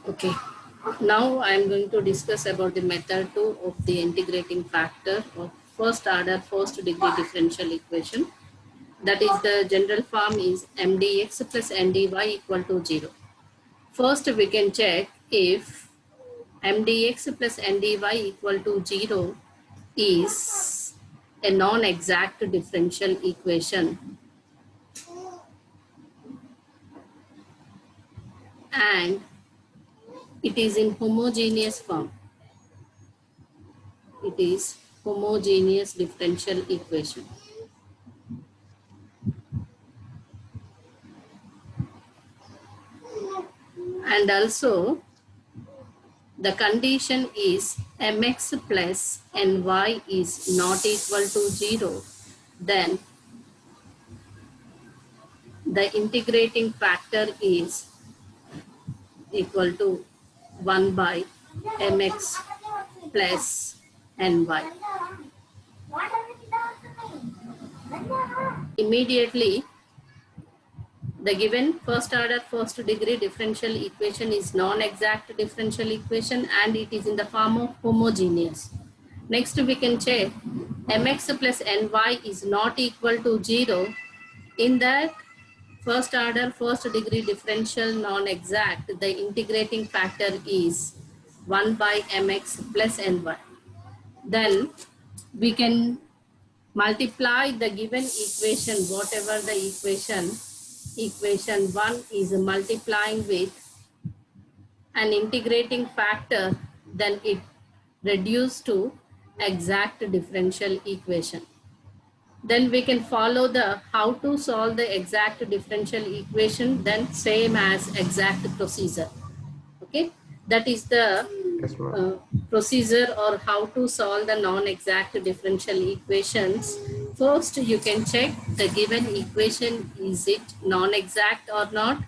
Okay. Now I am going to discuss about the method 2 of the integrating factor of first order first degree differential equation. That is, the general form is mdx plus ndy equal to 0. First we can check if mdx plus ndy equal to 0 is a non-exact differential equation and it is in homogeneous form. It is homogeneous differential equation. And also the condition is mx plus ny is not equal to 0, then the integrating factor is equal to 1 by mx plus ny. Immediately the given first order first degree differential equation is non-exact differential equation and it is in the form of homogeneous. Next we can check mx plus ny is not equal to 0. In that first order first degree differential non-exact, the integrating factor is 1 by mx plus ny. Then we can multiply the given equation, whatever the equation 1 is multiplying with an integrating factor, then it reduces to exact differential equation. Then we can follow the how to solve the exact differential equation, then same as exact procedure. Okay, that is the Yes, ma'am. procedure or how to solve the non-exact differential equations. First you can check the given equation, is it non-exact or not.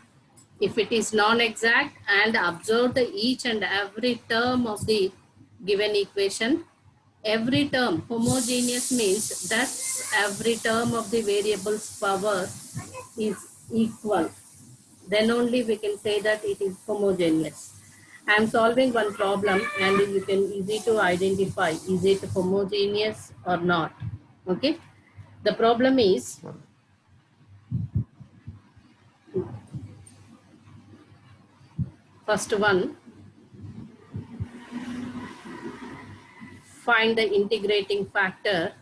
If it is non-exact, and observe the each and every term of the given equation. Every term, homogeneous means that every term of the variable's power is equal. Then only we can say that it is homogeneous. I am solving one problem and you can easy to identify is it homogeneous or not. Okay. The problem is first one, find the integrating factor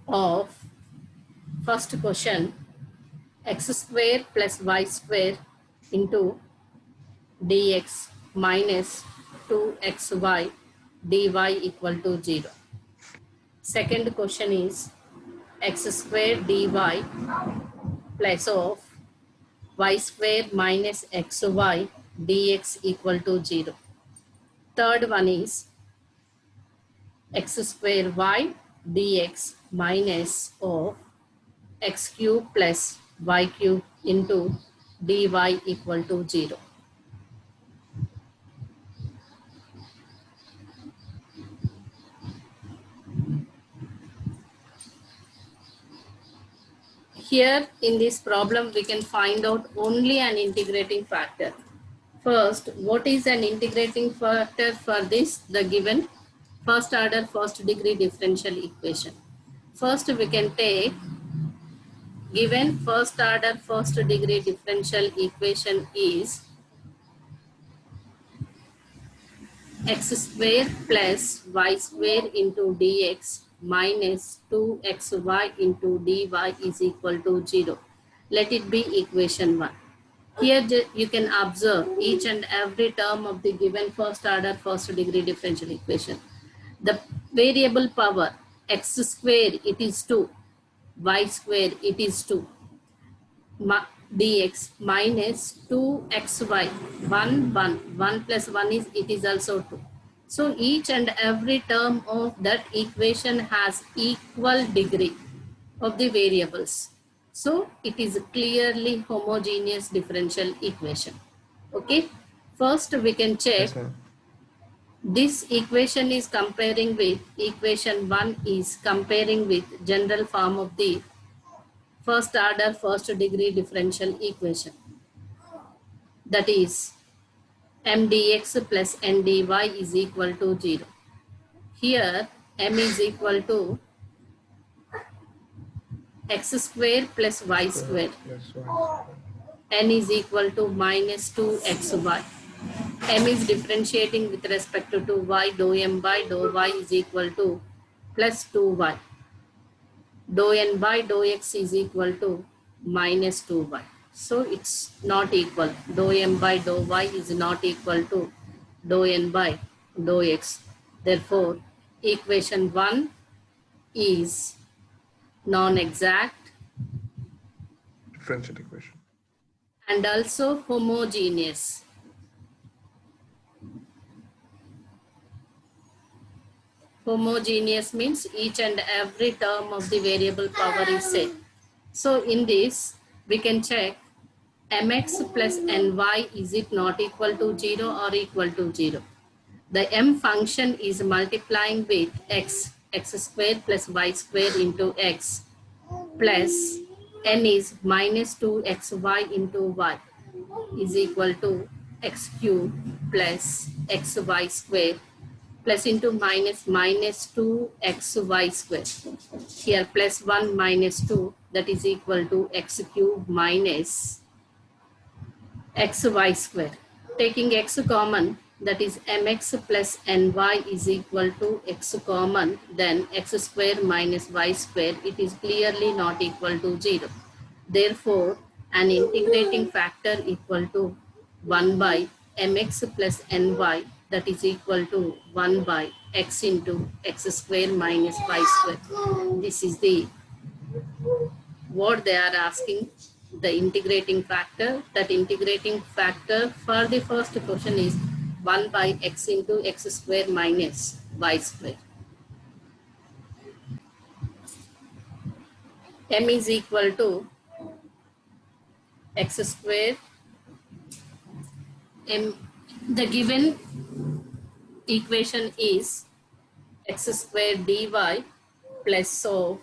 of first question x square plus y square into dx minus 2xy dy equal to 0. Second question is x square dy plus of y square minus xy dx equal to 0. Third one is x square y dx minus of x cube plus y cube into dy equal to 0. Here in this problem we can find out only an integrating factor. First, what is an integrating factor for this? The given first order first degree differential equation. First we can take given first order first degree differential equation is x square plus y square into dx minus 2xy into dy is equal to 0. Let it be equation 1. Here you can observe each and every term of the given first order first degree differential equation. The variable power x square it is 2, y square it is 2, dx minus 2xy 1 plus 1 is it is also 2. So each and every term of that equation has equal degree of the variables. So it is clearly homogeneous differential equation. Okay. First we can check Yes, ma'am. This equation is comparing with, equation 1 is comparing with general form of the first order first degree differential equation. That is m dx plus n dy is equal to 0. Here m is equal to x square plus y square. N is equal to minus 2xy. M is differentiating with respect to y, dou m by dou y is equal to plus 2y. Dou n by dou x is equal to minus 2y. So it's not equal. Dou m by dou y is not equal to dou n by dou x. Therefore, equation 1 is non-exact differential equation and also homogeneous. Homogeneous means each and every term of the variable power is same. So in this, we can check mx plus ny, is it not equal to 0 or equal to 0? The m function is multiplying with x square plus y square into x, plus n is minus 2xy into y is equal to x cube plus xy square plus into minus 2xy square. Here plus 1 minus 2, that is equal to x cube minus xy square. Taking x common, that is mx plus ny is equal to x common, then x square minus y square, it is clearly not equal to 0. Therefore, an integrating factor equal to 1 by mx plus ny, that is equal to 1 by x into x square minus y square. This is the what they are asking, the integrating factor. That integrating factor for the first question is 1 by x into x square minus y square. M is equal to x square. M, the given equation is x square dy plus of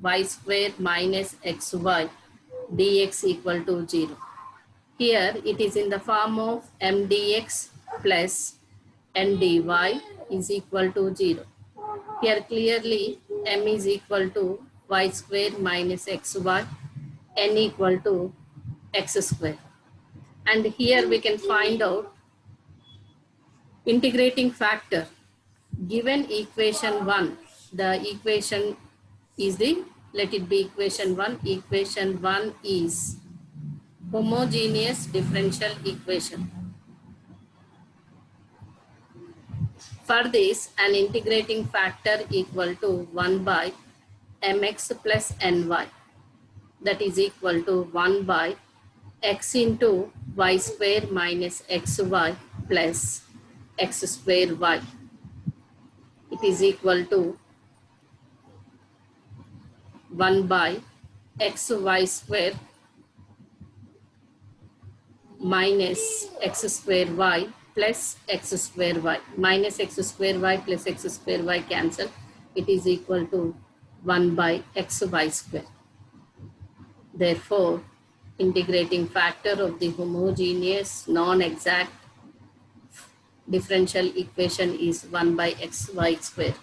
y square minus xy dx equal to 0. Here it is in the form of m dx plus n dy is equal to 0. Here clearly m is equal to y square minus xy, n equal to x square. And here we can find out integrating factor. Given equation 1, the equation is the, let it be equation 1. Equation 1 is homogeneous differential equation. For this, an integrating factor equal to 1 by mx plus ny, that is equal to 1 by x into y square minus xy plus x square y. It is equal to 1 by xy square minus x square y plus x square y. Minus x square y plus x square y cancel. It is equal to 1 by xy square. Therefore, integrating factor of the homogeneous non-exact differential equation is 1 by xy square.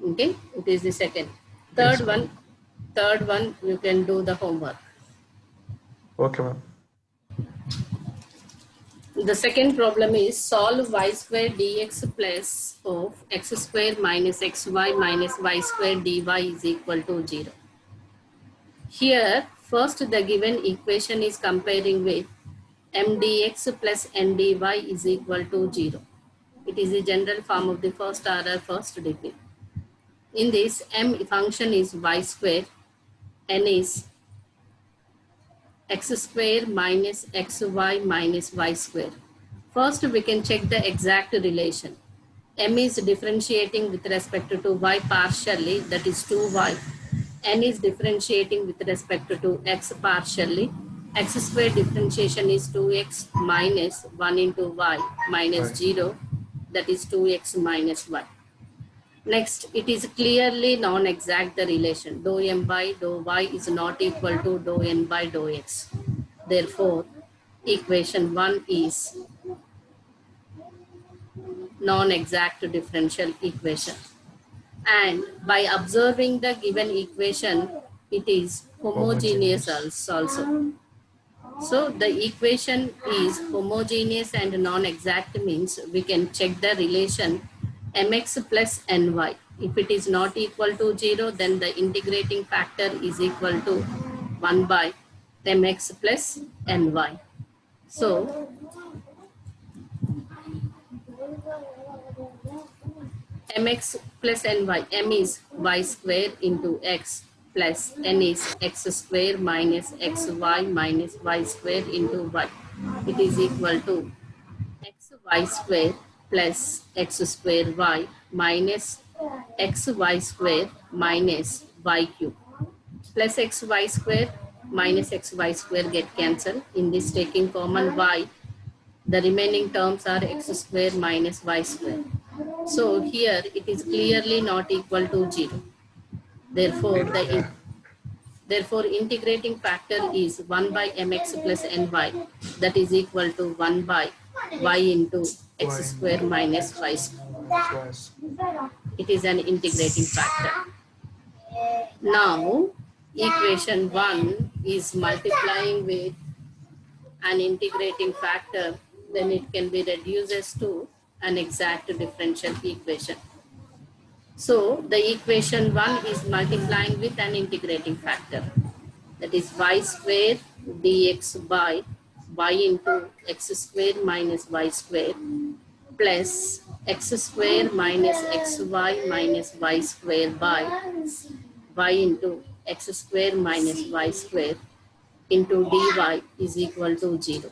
Okay, it is the second. Third one, you can do the homework. Okay, ma'am. The second problem is solve y square dx plus of x square minus xy minus y square dy is equal to 0. Here, first the given equation is comparing with m dx plus n dy is equal to 0. It is the general form of the first order first degree. In this, m function is y square, n is x square minus xy minus y square. First, we can check the exact relation. M is differentiating with respect to y partially, that is 2y. N is differentiating with respect to x partially. X square differentiation is 2x minus 1 into y minus 0. that is 2x minus y. Next, it is clearly non-exact the relation. Dou m by dou y is not equal to dou n by dou x. Therefore, equation 1 is non-exact differential equation. And by observing the given equation, it is homogeneous also. So the equation is homogeneous and non-exact means we can check the relation mx plus ny. If it is not equal to 0, then the integrating factor is equal to 1 by mx plus ny. So mx plus ny, m is y square into x plus n is x square minus xy minus y square into y. It is equal to xy square plus x square y minus xy square minus y cube plus xy square minus xy square get cancelled. In this, taking common y, the remaining terms are x square minus y square. So here it is clearly not equal to 0. Therefore, integrating factor is 1 by mx plus ny, that is equal to 1 by y into x square minus y square. It is an integrating factor. Now, equation 1 is multiplying with an integrating factor, then it can be reduced to an exact differential equation. So the equation 1 is multiplying with an integrating factor, that is y square dx by y into x square minus y square plus x square minus xy minus y square by y into x square minus y square into dy is equal to 0.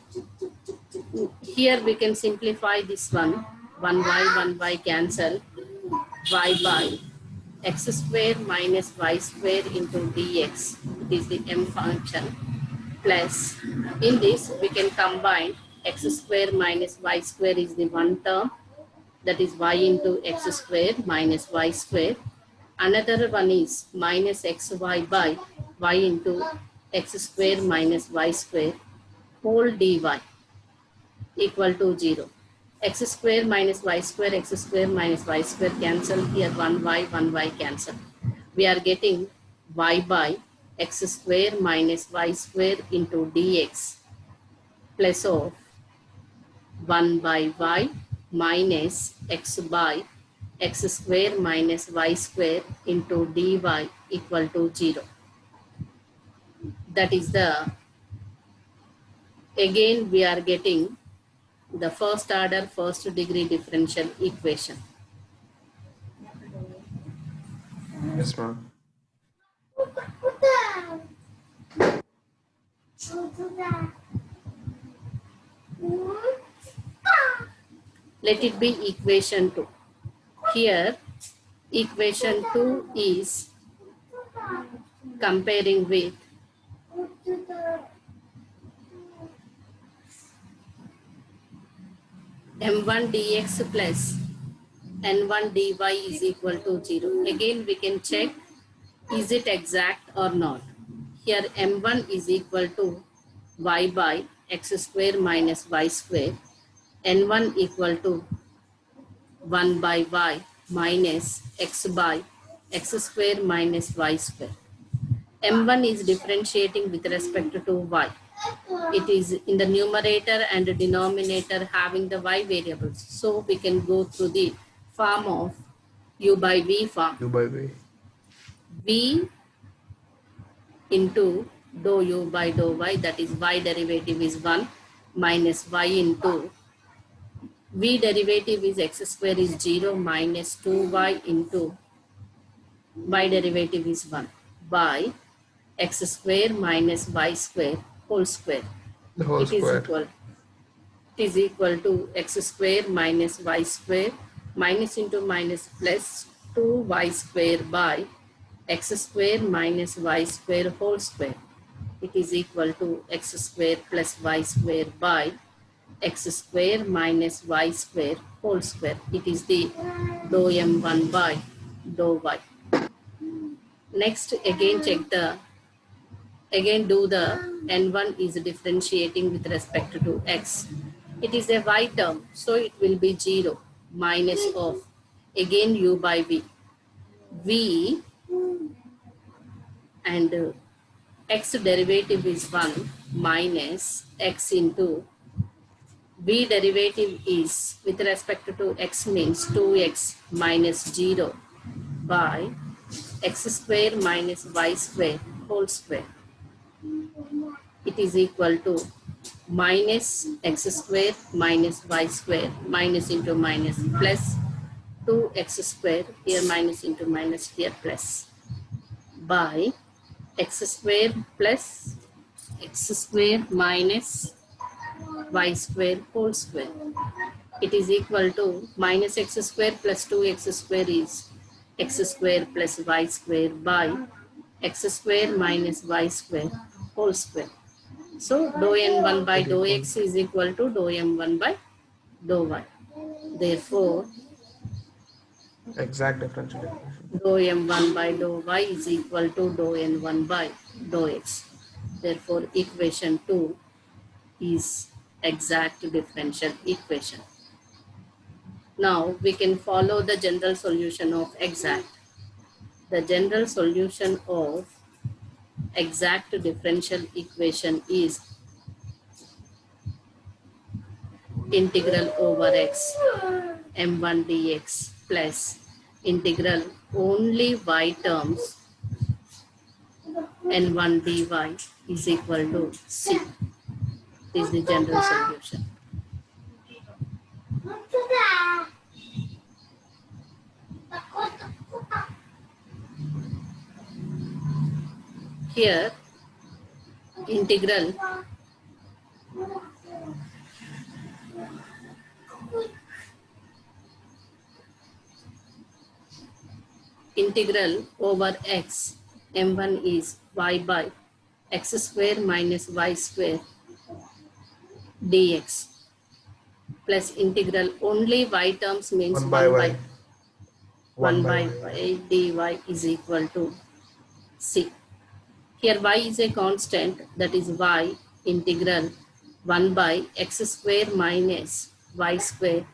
Here we can simplify this one. 1y cancel, y by x square minus y square into dx, it is the m function, plus in this we can combine x square minus y square is the one term, that is y into x square minus y square. Another one is minus xy by y into x square minus y square whole dy equal to 0. X square minus y square, x square minus y square cancel. Here 1y cancel. We are getting y by x square minus y square into dx plus of 1 by y minus x by x square minus y square into dy equal to 0. That is the, again we are getting the first order, first degree differential equation. Yes, ma'am. Let it be equation 2. Here, equation 2 is comparing with m1 dx plus n1 dy is equal to 0. Again, we can check, is it exact or not? Here, m1 is equal to y by x square minus y square, n1 equal to 1 by y minus x by x square minus y square. m1 is differentiating with respect to y. It is in the numerator and the denominator having the y variables. So we can go through the form of u by v form. U by V. V into dou u by dou y, that is y derivative is 1 minus y into v derivative is x square is 0 minus 2y into y derivative is 1 by x square minus y square whole square. The whole square. It is equal to x square minus y square minus into minus plus 2y square by x square minus y square whole square. It is equal to x square plus y square by x square minus y square whole square. It is the dou m1 by dou y. Next, again do the n1 is differentiating with respect to x. It is a y term, so it will be 0 minus of again u by v. V and x derivative is 1 minus x into v derivative is with respect to x means 2x minus 0 by x square minus y square whole square. It is equal to minus x square minus y square minus into minus plus 2x square here minus into minus here plus by x square plus x square minus y square whole square. It is equal to minus x square plus 2x square is x square plus y square by x square minus y square whole square. So dou n1 by dou x is equal to dou m1 by dou y. Therefore, Exact differential equation. dou m1 by dou y is equal to dou n1 by dou x. Therefore, equation 2 is exact differential equation. Now we can follow the general solution of exact. The general solution of exact differential equation is integral over x m1 dx plus integral only y terms n1 dy is equal to c. This is the general solution. Here integral over x m1 is y by x square minus y square dx plus integral only y terms means 1 by y. 1 by y dy is equal to c. Here y is a constant, that is y integral 1 by x square minus y square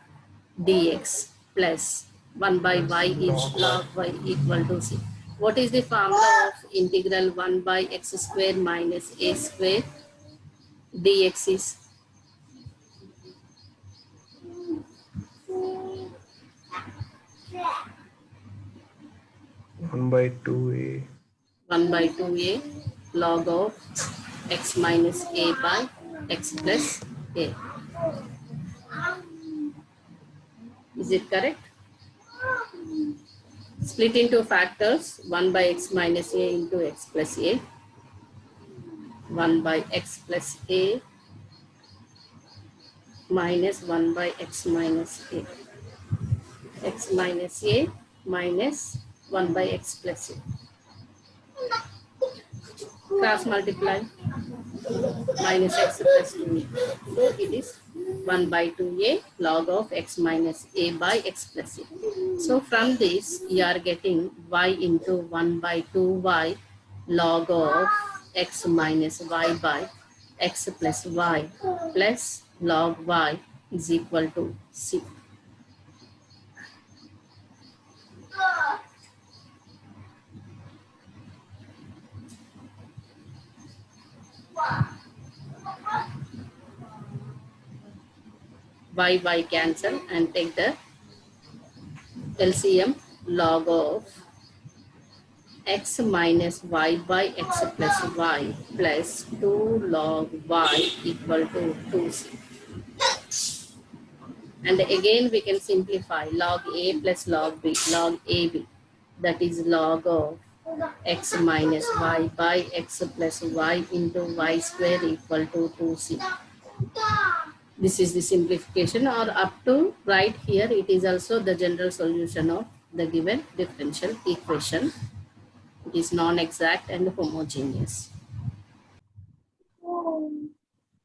dx plus 1 by y is log y equal to c. What is the formula of integral 1 by x square minus a square dx is 1 by 2a. 1 by 2a log of x minus a by x plus a. Is it correct? Split into factors 1 by x minus a into x plus a, 1 by x plus a minus 1 by x minus a, x minus a minus 1 by x plus a. Cross multiply minus x plus 2a. So it is 1 by 2a log of x minus a by x plus a. So from this you are getting y into 1 by 2y log of x minus y by x plus y plus log y is equal to c. Y cancel and take the LCM log of x minus y by x plus y plus 2 log y equal to 2c. And again we can simplify log a plus log b, log ab, that is log of x minus y by x plus y into y square equal to 2c. This is the simplification, or up to right here it is also the general solution of the given differential equation. It is non-exact and homogeneous.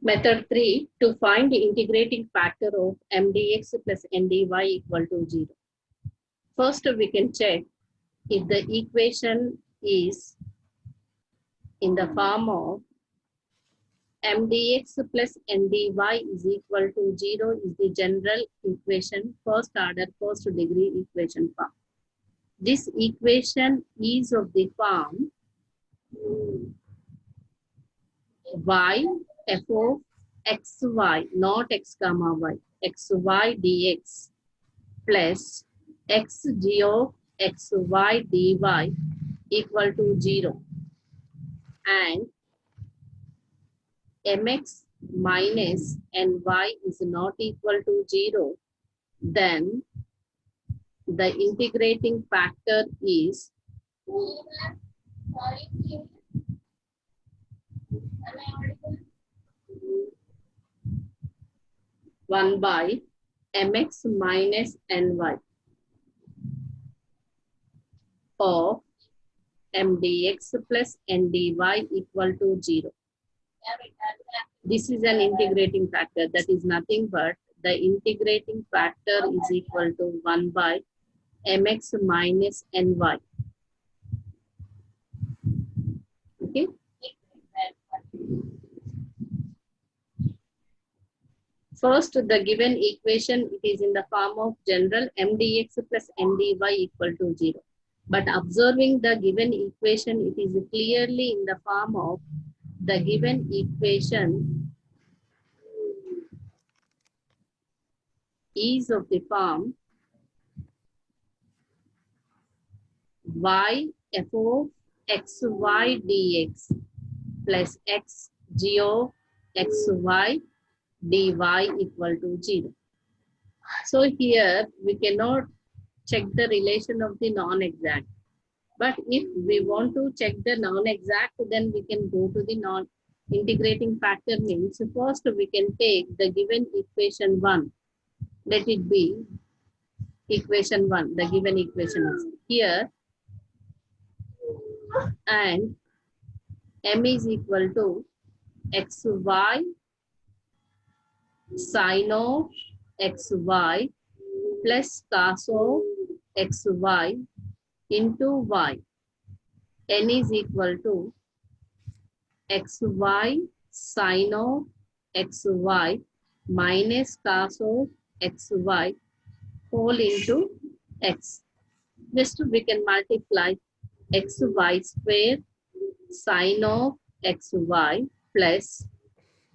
Method 3, to find the integrating factor of mdx plus ndy equal to 0. First, we can check if the equation is in the form of mdx plus ndy is equal to 0 is the general equation, first order, first degree equation form. This equation is of the form y f of xy, not x comma y, xy dx plus xg of xy dy equal to 0, and mx minus ny is not equal to 0, then the integrating factor is 1 by mx minus ny of mdx plus ndy equal to 0. This is an integrating factor, that is nothing but the integrating factor is equal to 1 by mx minus ny. Okay. First, the given equation, it is in the form of general mdx plus ndy equal to 0. But observing the given equation, it is clearly in the form of the given equation is of the form y f of xy dx plus x g of xy dy equal to 0. So here we cannot check the relation of the non-exact. But if we want to check the non-exact, then we can go to the non-integrating factor means. First, we can take the given equation 1. Let it be equation 1, the given equation is here. And m is equal to xy sin of xy plus cos of xy into y. N is equal to xy sin of xy minus cos of xy whole into x. Just we can multiply xy square sin of xy plus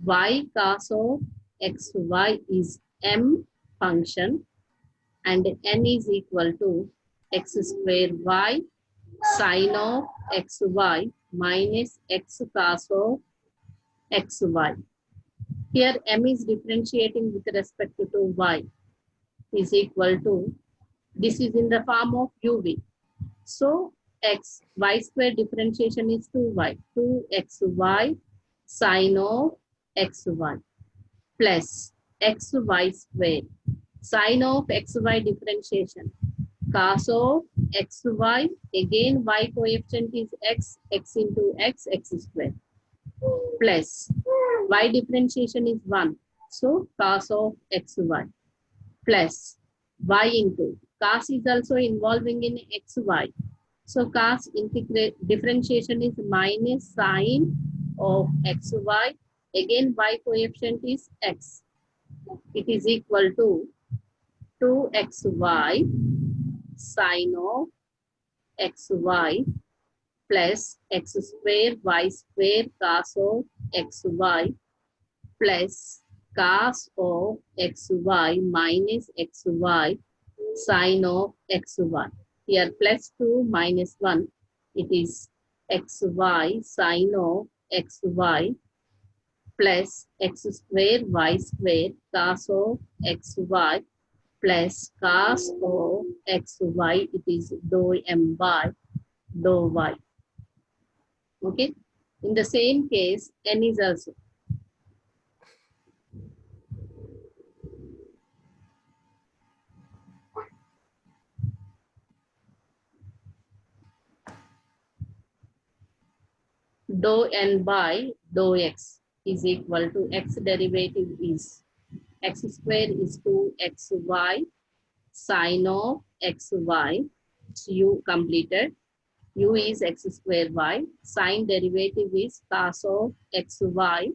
y cos of xy is m function, and n is equal to x square y sin of xy minus x cos of xy. Here m is differentiating with respect to y is equal to, this is in the form of uv. So y square differentiation is 2y, 2xy sin of xy plus xy square sin of xy differentiation cos of xy, again y coefficient is x, x into x, x square plus y differentiation is 1, so cos of xy plus y into cos is also involving in xy, so cos integrate differentiation is minus sin of xy, again y coefficient is x, it is equal to 2xy sin of xy plus x square y square cos of xy plus cos of xy minus xy sin of xy. Here plus 2 minus 1, it is xy sin of xy plus x square y square cos of xy plus cos of xy, it is dou m by dou y. Okay. In the same case, n is also. Dou n by dou x. is equal to x derivative is x square is 2xy sine of xy. So u completed. U is x square y. Sine derivative is cos of xy.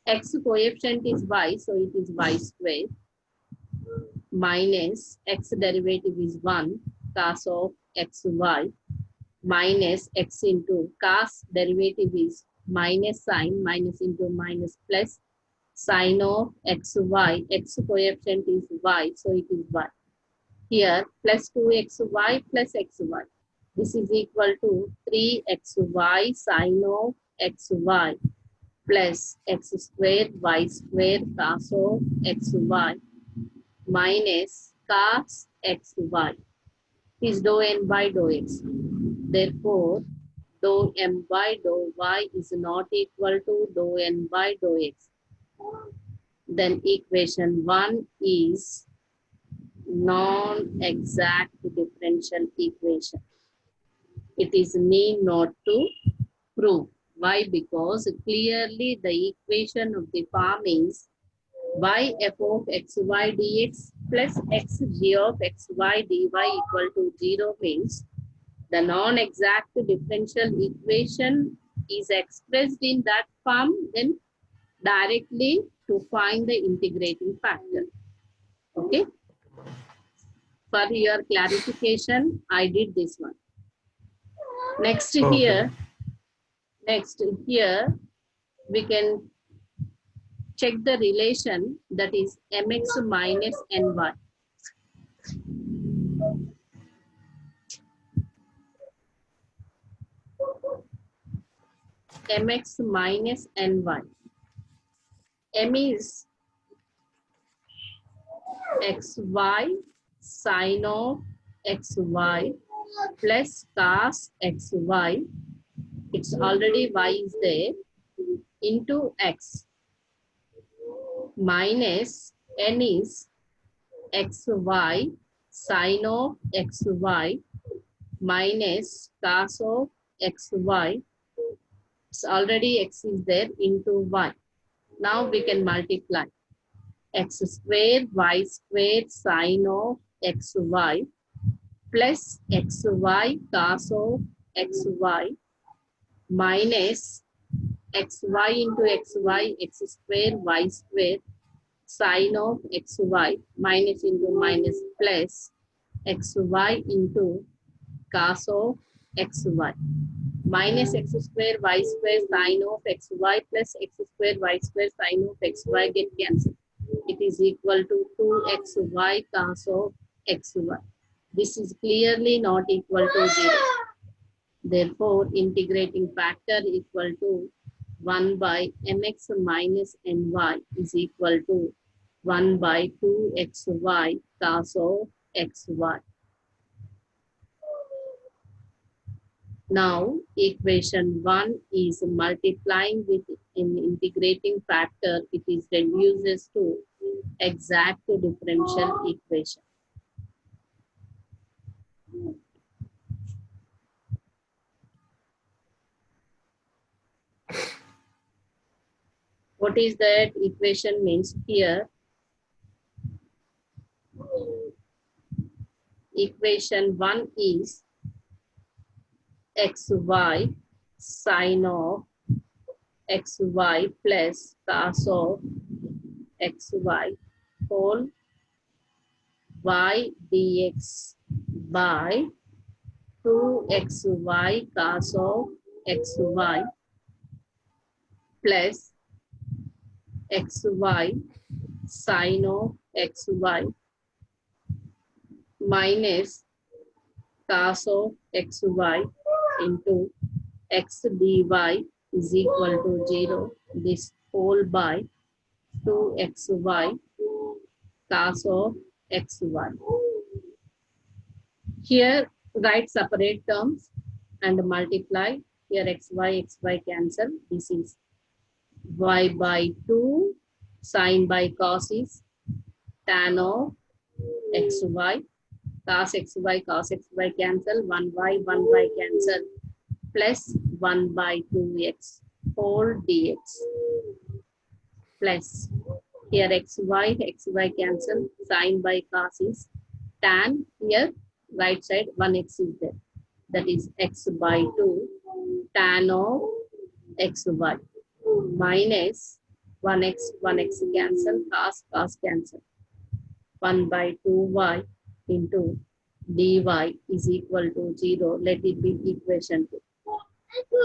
X coefficient is y, so it is y square minus x derivative is 1 cos of xy minus x into cos derivative is minus sine, minus into minus plus sine of xy. X coefficient is y, so it is y. Here plus 2xy plus xy. This is equal to 3xy sine of xy plus x square y square cos of xy minus cos xy is dou n by dou x. Therefore, dou m by dou y is not equal to dou n by dou x. Then equation 1 is non-exact differential equation. It is need not to prove. Why? Because clearly the equation of the form is y f of xy dx plus xg of xy dy equal to 0 means the non-exact differential equation is expressed in that form, then directly to find the integrating factor. Okay. For your clarification, I did this one. Next here, we can check the relation that is mx minus ny. Mx minus ny. M is xy sine of xy plus cos xy. It's already y is there into x minus n is xy sine of xy minus cos of xy. It's already x is there into y. Now we can multiply x square y square sine of xy plus xy cos of xy minus xy into xy x square y square sine of xy minus into minus plus xy into cos of xy minus x square y square sine of xy plus x square y square sine of xy get cancelled. It is equal to 2xy cos of xy. This is clearly not equal to 0. Therefore, integrating factor equal to 1 by mx minus ny is equal to 1 by 2xy cos of xy. Now, equation 1 is multiplying with an integrating factor. It is reduces to exact differential equation. What is that equation means here? Equation 1 is xy sine of xy plus cos of xy whole y dx by 2xy cos of xy plus xy sine of xy minus cos of xy into x dy is equal to 0. This whole by 2xy cos of xy. Here write separate terms and multiply. Here xy cancel. This is y by 2 sine by cos is tan of xy. Cos xy cancel, 1y cancel, plus 1 by 2x whole dx plus here xy cancel, sin by cos is tan, here right side 1x is there. That is x by 2 tan of xy minus 1x cancel, cos cancel. 1 by 2y into dy is equal to 0. Let it be equation 2.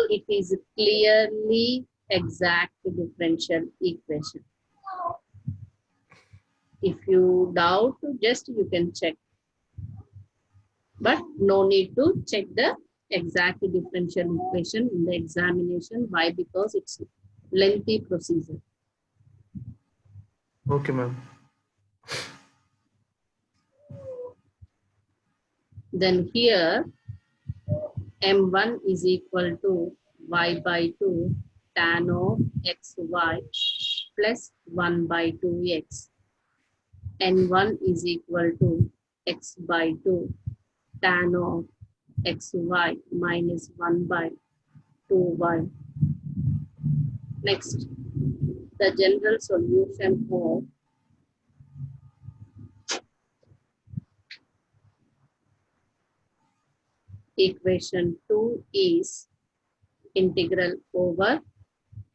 It is clearly exact differential equation. If you doubt, just you can check. But no need to check the exact differential equation in the examination. Why? Because it's lengthy procedure. Okay, ma'am. Then here m1 is equal to y by 2 tan of xy plus 1 by 2x. N1 is equal to x by 2 tan of xy minus 1 by 2y. Next, the general solution of equation 2 is integral over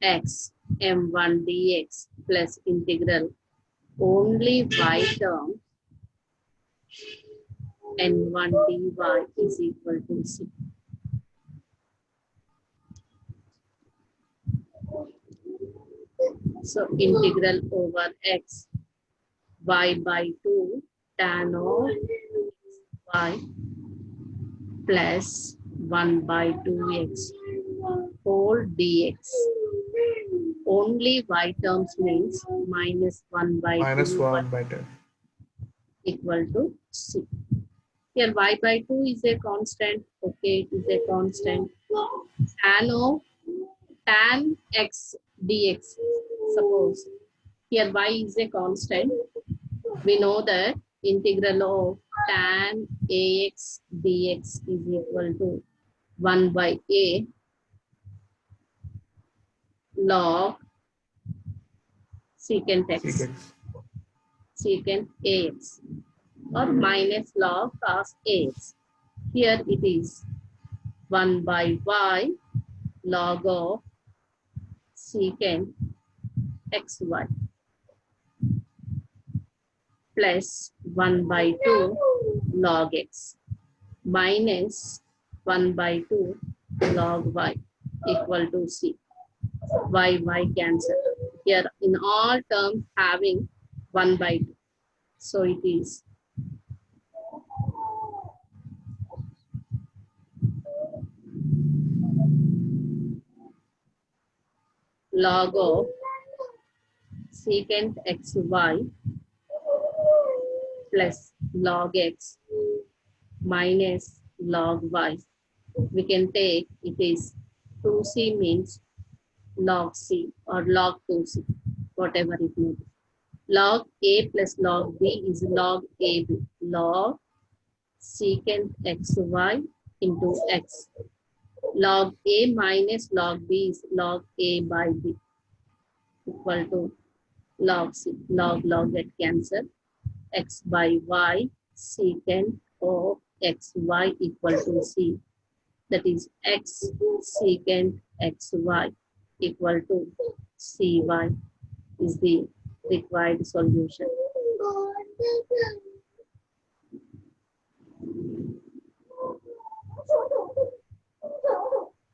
x m1 dx plus integral only y term n1 dy is equal to c. So integral over x y by 2 tan of y plus 1 by 2x whole dx. Only y terms means minus 1 by Minus 2y 1 by 10. equal to c. Here y by 2 is a constant. Okay, it is a constant. Tan x dx. Suppose here y is a constant. We know that integral of tan ax dx is equal to 1 by a log secant x, secant ax, or minus log cos ax. Here it is 1 by y log of secant xy plus 1 by 2 log x minus 1 by 2 log y equal to c. Y cancel. Here in all terms having 1 by 2. So it is log of secant xy plus log x minus log y. We can take it is 2c means log c or log 2c, whatever it may be. Log a plus log b is log ab. Log secant xy into x. Log a minus log b is log a by b equal to log c. Log get cancel. X by y secant of xy equal to c. That is x secant xy equal to cy is the required solution.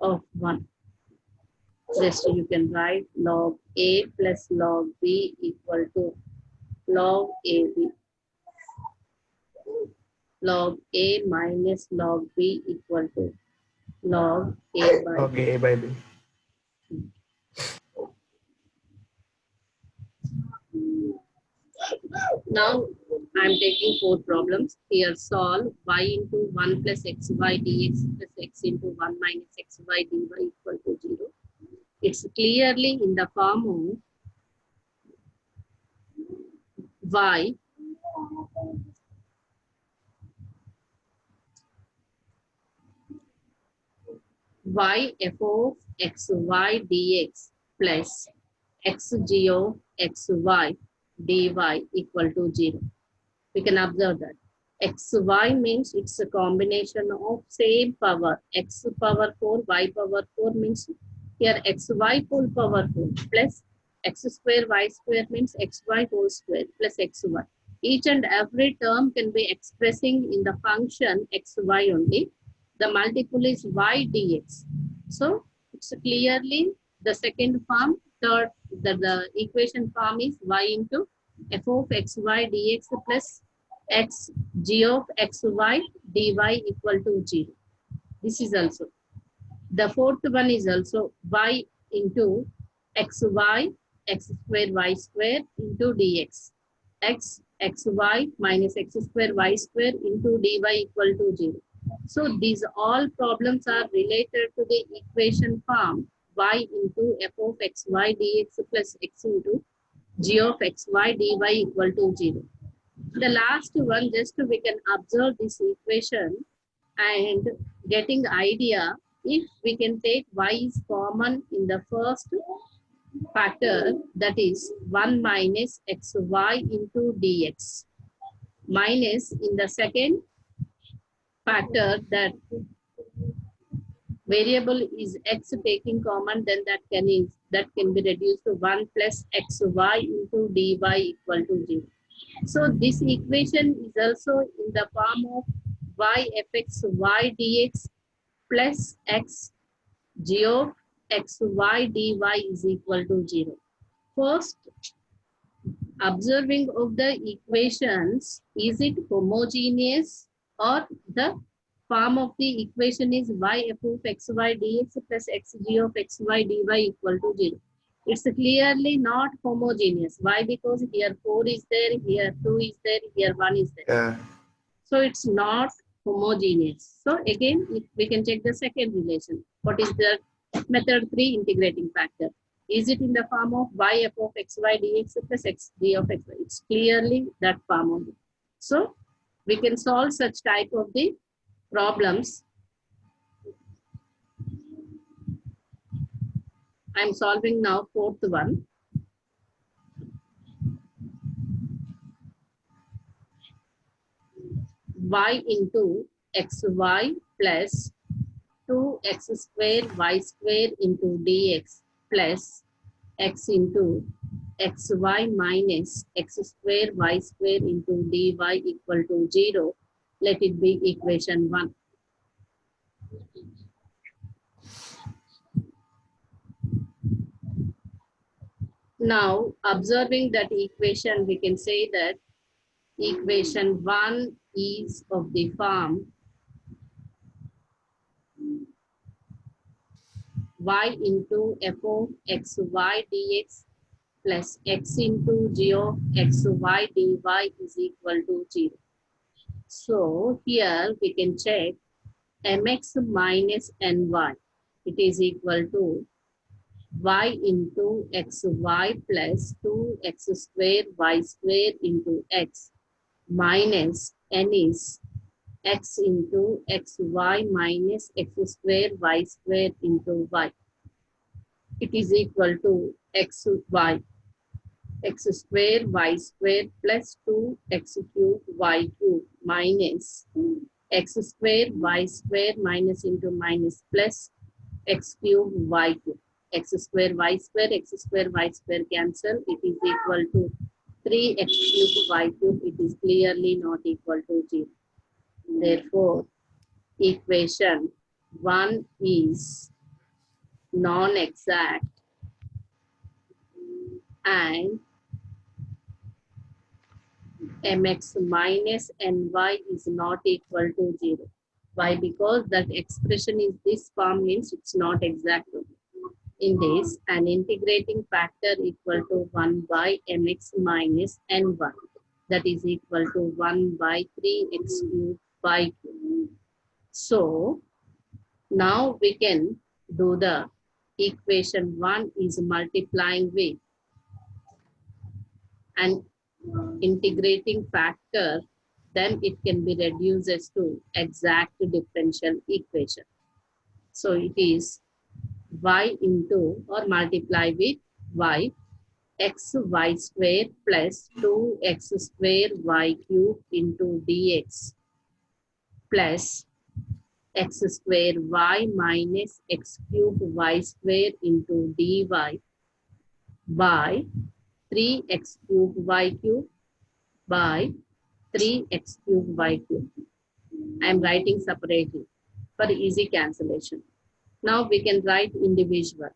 Of 1. Just you can write log a plus log b equal to log ab. Log a minus log b equal to log a by Okay, b. A by B. Now I am taking 4 problems. Here solve y into 1 plus xy dx plus x into 1 minus xy dy equal to 0. It's clearly in the form of y f of xy dx plus xg of xy dy equal to 0. We can observe that xy means it's a combination of same power, x power 4, y power 4 means here xy whole power 4 plus x square y square means xy whole square plus xy. Each and every term can be expressing in the function xy only. The multiple is y dx. So it's clearly the second form, the equation form is y into f of xy dx plus x g of xy dy equal to 0. This is also. The fourth one is also y into xy x square y square into dx. Xy minus x square y square into dy equal to 0. So these all problems are related to the equation form y into f of xy dx plus x into g of xy dy equal to 0. The last one, just we can observe this equation and getting idea if we can take y is common in the first factor, that is 1 minus xy into dx, minus in the second factor that variable is x taking common, then that can be reduced to 1 plus xy into dy equal to 0. So this equation is also in the form of y fx y dx plus x g of xy dy is equal to 0. First, observing of the equations, is it homogeneous or the form of the equation is y f of xy dx plus xg of xy dy equal to 0. It's clearly not homogeneous. Why? Because here 4 is there, here 2 is there, here 1 is there. Yeah. So it's not homogeneous. So again, we can check the second relation. What is the method 3 integrating factor? Is it in the form of y f of xy dx plus x d of xy? It's clearly that form only. So we can solve such type of the problems. I'm solving now fourth one. Y into xy plus 2x square y square into dx plus x into xy minus x square y square into dy equal to 0. Let it be equation 1. Now, observing that equation, we can say that equation 1 is of the form y into f of xy dx plus x into g of xy dy is equal to 0. So here we can check mx minus ny. It is equal to y into xy plus 2x square y square into x minus n is x into xy minus x square y square into y. It is equal to xy x square y square plus 2x cube y cube minus x square y square minus into minus plus x cube y cube. X square y square cancel. It is equal to 3x cube y cube. It is clearly not equal to 0. Therefore, equation 1 is non-exact and mx minus ny is not equal to 0. Why? Because that expression is this form means it's not exact. In this, an integrating factor equal to 1 by mx minus ny. That is equal to 1 by 3x cubed y cubed. So, now we can do the equation 1 is multiplying with an integrating factor, then it can be reduced as to exact differential equation. So it is y into or multiply with y, x y square plus 2x square y cube into dx plus x square y minus x cube y square into dy by 3x cube y cube by 3x cube y cube. I am writing separately for easy cancellation. Now we can write individual.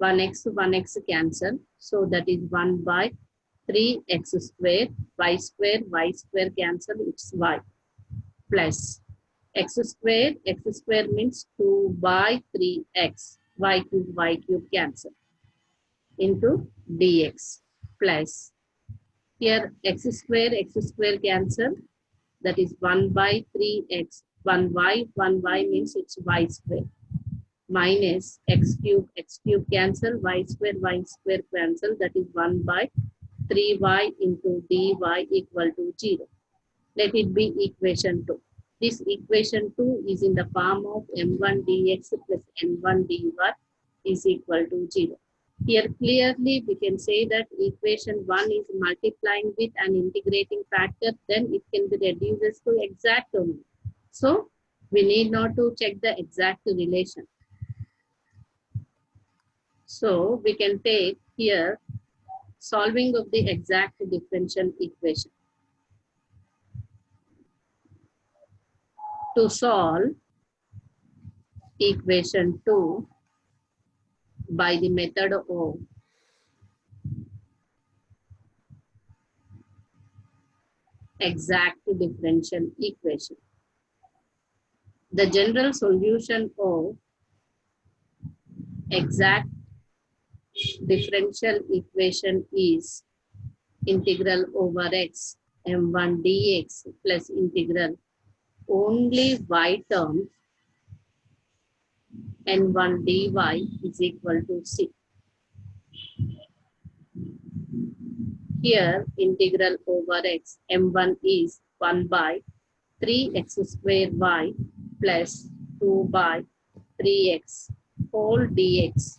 1x cancel. So that is 1 by 3x square, y square cancel, it's y plus x square means 2 by 3x, y cube cancel into dx plus here x square cancel, that is 1 by 3x, 1y means it's y square minus x cube cancel, y square cancel, that is 1 by 3y into dy equal to 0. Let it be equation 2. This equation 2 is in the form of m1 dx plus n1 dy is equal to 0. Here clearly we can say that equation 1 is multiplying with an integrating factor, then it can be reduced to exact only. So we need not to check the exact relation. So we can take here solving of the exact differential equation. To solve equation 2 by the method of exact differential equation. The general solution of exact differential equation is integral over x m1 dx plus integral only y term n1 dy is equal to c. Here integral over x m1 is 1 by 3x square y plus 2 by 3x whole dx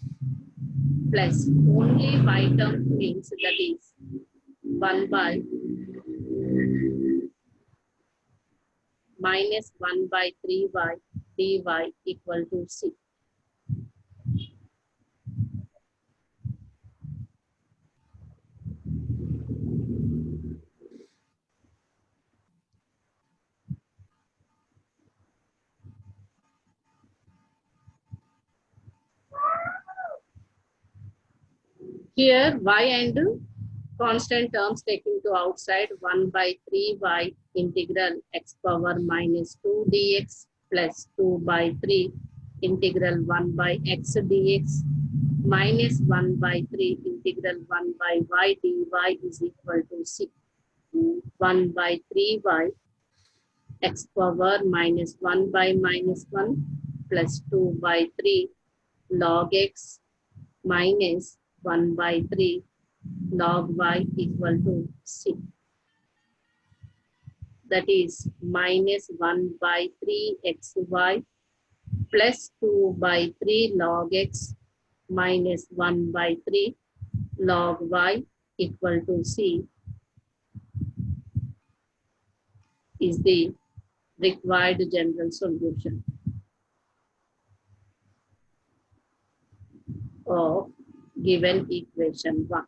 plus only y term means that is 1 by minus 1 by 3y dy equal to c. Here y and constant terms taken to outside 1 by 3y integral x power minus 2 dx plus 2 by 3 integral 1 by x dx minus 1 by 3 integral 1 by y dy is equal to c. 1 by 3y x power minus 1 by minus 1 plus 2 by 3 log x minus 1 by 3 log y equal to c. That is minus 1 by 3xy plus 2 by 3 log x minus 1 by 3 log y equal to c is the required general solution of given equation 1.